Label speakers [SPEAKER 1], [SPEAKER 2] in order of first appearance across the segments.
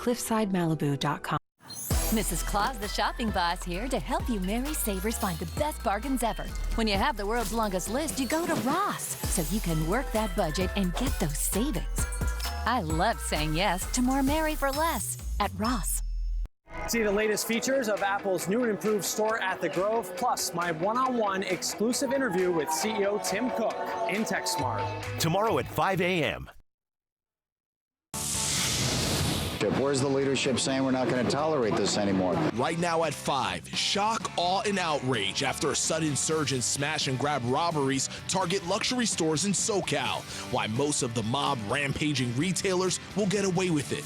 [SPEAKER 1] cliffsidemalibu.com.
[SPEAKER 2] Mrs. Claus, the shopping boss, here to help you merry savers find the best bargains ever. When you have the world's longest list, you go to Ross, so you can work that budget and get those savings. I love saying yes to more merry for less at Ross.
[SPEAKER 3] See the latest features of Apple's new and improved store at the Grove, plus my one-on-one exclusive interview with CEO Tim Cook in TechSmart.
[SPEAKER 4] Tomorrow at 5 a.m.
[SPEAKER 5] Where's the leadership saying we're not going to tolerate this anymore?
[SPEAKER 6] Right now at 5, shock, awe, and outrage after a sudden surge in smash and grab robberies target luxury stores in SoCal. Why most of the mob rampaging retailers will get away with it.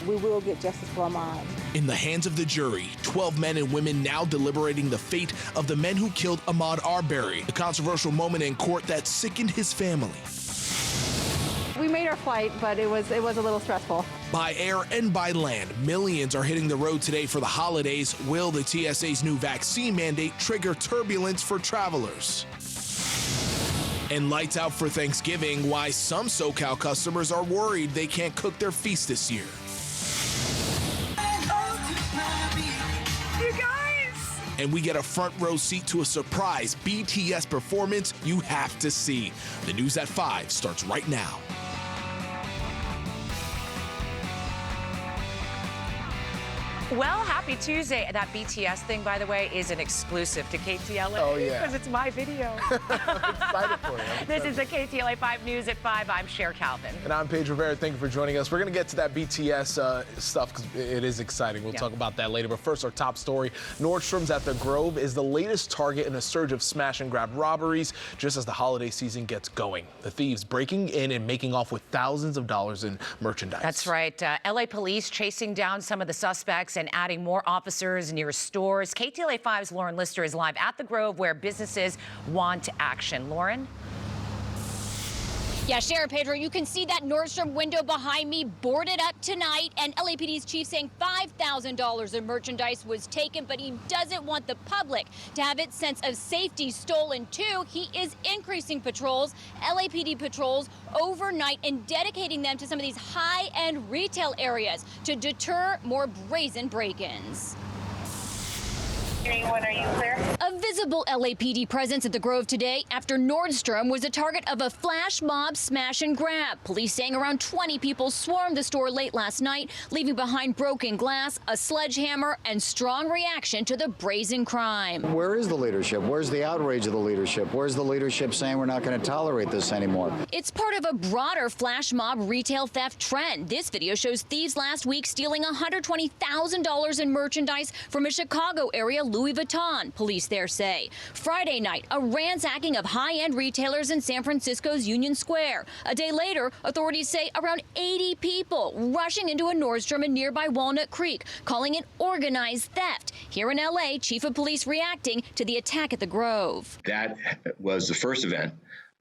[SPEAKER 7] We will get justice for Ahmaud.
[SPEAKER 6] In the hands of the jury, 12 men and women now deliberating the fate of the men who killed Ahmaud Arbery, a controversial moment in court that sickened his family.
[SPEAKER 7] We made our flight, but it was a little stressful.
[SPEAKER 6] By air and by land, millions are hitting the road today for the holidays. Will the TSA's new vaccine mandate trigger turbulence for travelers? And lights out for Thanksgiving, why some SoCal customers are worried they can't cook their feast this year.
[SPEAKER 8] You guys!
[SPEAKER 6] And we get a front row seat to a surprise BTS performance you have to see. The news at 5 starts right now.
[SPEAKER 8] Well, happy Tuesday. That BTS thing, by the way, is an exclusive to KTLA.
[SPEAKER 9] Oh, yeah.
[SPEAKER 8] Because it's my video.
[SPEAKER 9] I'm excited for you.
[SPEAKER 8] This is the KTLA 5 News at 5. I'm Cher Calvin.
[SPEAKER 9] And I'm Paige Rivera. Thank you for joining us. We're going to get to that BTS stuff because it is exciting. We'll talk about that later. But first, our top story. Nordstrom's at the Grove is the latest target in a surge of smash and grab robberies just as the holiday season gets going. The thieves breaking in and making off with thousands of dollars in merchandise.
[SPEAKER 8] That's right. LA police chasing down some of the suspects and adding more officers near stores. KTLA 5's Lauren Lister is live at the Grove where businesses want action. Lauren?
[SPEAKER 10] Yeah, Sheriff Pedro, you can see that Nordstrom window behind me boarded up tonight, and LAPD's chief saying $5,000 in merchandise was taken, but he doesn't want the public to have its sense of safety stolen too. He is increasing patrols, LAPD patrols overnight, and dedicating them to some of these high-end retail areas to deter more brazen break-ins.
[SPEAKER 11] Are you clear?
[SPEAKER 10] A visible LAPD presence at the Grove today after Nordstrom was a target of a flash mob smash and grab. Police saying around 20 people swarmed the store late last night, leaving behind broken glass, a sledgehammer, and strong reaction to the brazen crime.
[SPEAKER 5] Where is the leadership? Where's the outrage of the leadership? Where's the leadership saying we're not going to tolerate this anymore?
[SPEAKER 10] It's part of a broader flash mob retail theft trend. This video shows thieves last week stealing $120,000 in merchandise from a Chicago area Louis Vuitton, police there say. Friday night, a ransacking of high-end retailers in San Francisco's Union Square. A day later, authorities say around 80 people rushing into a Nordstrom in nearby Walnut Creek, calling it organized theft. Here in L.A., Chief of Police reacting to the attack at the Grove.
[SPEAKER 12] That was the first event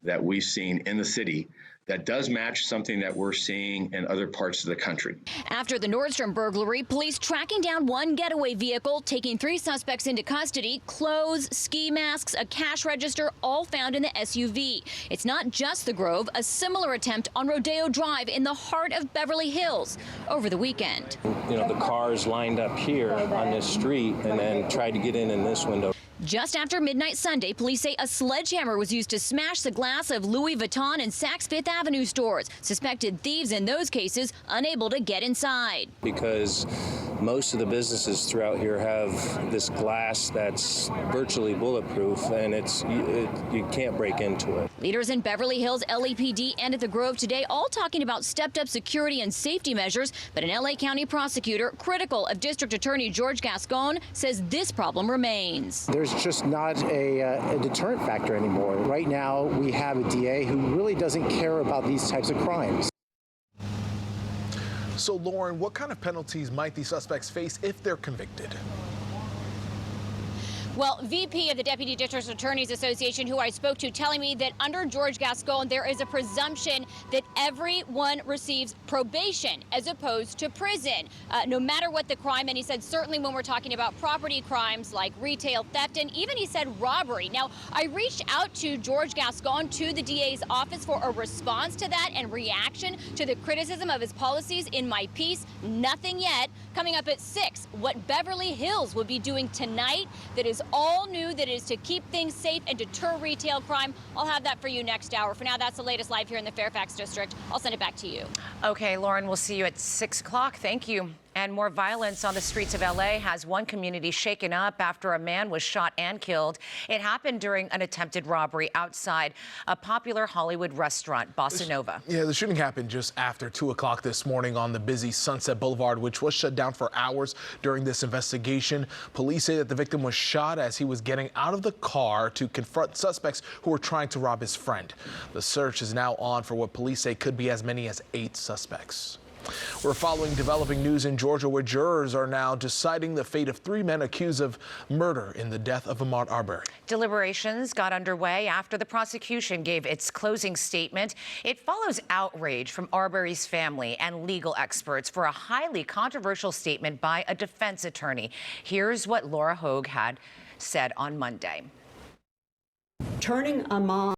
[SPEAKER 12] that we've seen in the city that does match something that we're seeing in other parts of the country.
[SPEAKER 10] After the Nordstrom burglary, police tracking down one getaway vehicle, taking 3 suspects into custody, clothes, ski masks, a cash register, all found in the SUV. It's not just the Grove, a similar attempt on Rodeo Drive in the heart of Beverly Hills over the weekend.
[SPEAKER 13] You know, the cars lined up here on this street and then tried to get in this window.
[SPEAKER 10] Just after midnight Sunday, police say a sledgehammer was used to smash the glass of Louis Vuitton and Saks Fifth Avenue stores. Suspected thieves in those cases unable to get inside.
[SPEAKER 13] Because most of the businesses throughout here have this glass that's virtually bulletproof, and you can't break into it.
[SPEAKER 10] Leaders in Beverly Hills, LAPD, and at the Grove today all talking about stepped-up security and safety measures, but an LA County prosecutor critical of District Attorney George Gascon says this problem remains.
[SPEAKER 14] There's just not a deterrent factor anymore. Right now, we have a DA who really doesn't care about these types of crimes.
[SPEAKER 9] So, Lauren, what kind of penalties might these suspects face if they're convicted?
[SPEAKER 10] Well, VP of the Deputy District Attorneys Association, who I spoke to, telling me that under George Gascon, there is a presumption that everyone receives probation as opposed to prison, no matter what the crime. And he said certainly when we're talking about property crimes like retail theft, and even he said robbery. Now, I reached out to George Gascon, to the DA's office, for a response to that and reaction to the criticism of his policies in my piece. Nothing yet. Coming up at 6, what Beverly Hills will be doing tonight that is all new, that is to keep things safe and deter retail crime. I'll have that for you next hour. For now, that's the latest live here in the Fairfax district. I'll send it back to you.
[SPEAKER 8] Okay, Lauren, we'll see you at 6 o'clock. Thank you. And more violence on the streets of L.A. has one community shaken up after a man was shot and killed. It happened during an attempted robbery outside a popular Hollywood restaurant, Bossa Nova.
[SPEAKER 9] Yeah, the shooting happened just after 2 o'clock this morning on the busy Sunset Boulevard, which was shut down for hours during this investigation. Police say that the victim was shot as he was getting out of the car to confront suspects who were trying to rob his friend. The search is now on for what police say could be as many as 8 suspects. We're following developing news in Georgia, where jurors are now deciding the fate of 3 men accused of murder in the death of Ahmaud Arbery.
[SPEAKER 8] Deliberations got underway after the prosecution gave its closing statement. It follows outrage from Arbery's family and legal experts for a highly controversial statement by a defense attorney. Here's what Laura Hogue had said on Monday.
[SPEAKER 1] Turning Ahmaud